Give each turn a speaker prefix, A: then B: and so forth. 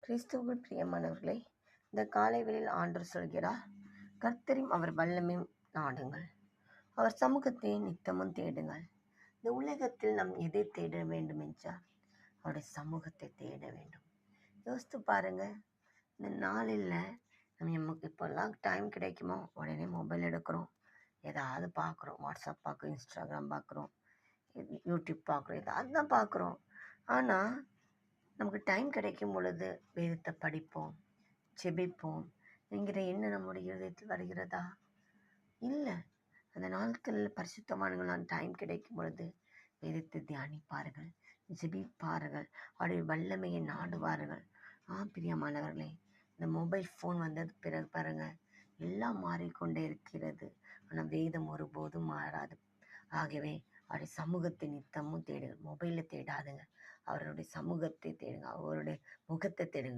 A: கிறிஸ்துவுக்குள் பிரியமானவர்களே, இந்த காலை வேளையில் ஆண்டவர் சொல்கிறார், கர்த்தரையும் அவர் வல்லமையும் நாடுங்கள், அவர் சமூகத்தை நித்தமும் தேடுங்கள். இந்த உலகத்தில் நாம் எதை தேட வேண்டும் என்றால் அவருடைய சமூகத்தை தேட வேண்டும். யோசித்து பாருங்க, இந்த நாளில் நமக்கு இப்போல்லாம் டைம் கிடைக்குமோ உடனே மொபைல் எடுக்கிறோம், ஏதாவது பார்க்குறோம், வாட்ஸ்அப் பார்க்குறோம், இன்ஸ்டாகிராம் பார்க்குறோம், யூடியூப் பார்க்குறோம், ஏதாவது தான் பார்க்குறோம். ஆனால் நமக்கு டைம் கிடைக்கும் பொழுது வேதத்தை படிப்போம், ஜெபிப்போம் என்கிற எண்ணம் நம்முடைய இதயத்தில் வருகிறதா? இல்லை. அந்த நாட்களில் பரிசுத்தவான்களான டைம் கிடைக்கும் பொழுது வேதத்தை தியானிப்பார்கள், ஜெபிப்பார்கள், அவருடைய வல்லமையை நாடுவார்கள். பிரியமானவர்களே, இந்த மொபைல் ஃபோன் வந்தது பிறகு பாருங்க, எல்லாம் மாறிக்கொண்டே இருக்கிறது. ஆனால் வேதம் ஒருபோதும் மாறாது. ஆகவே அவருடைய சமூகத்தை நித்தமும் தேடுங்க. மொபைலில் தேடாதுங்க, அவருடைய சமூகத்தை தேடுங்க, அவருடைய முகத்தை தேடுங்க.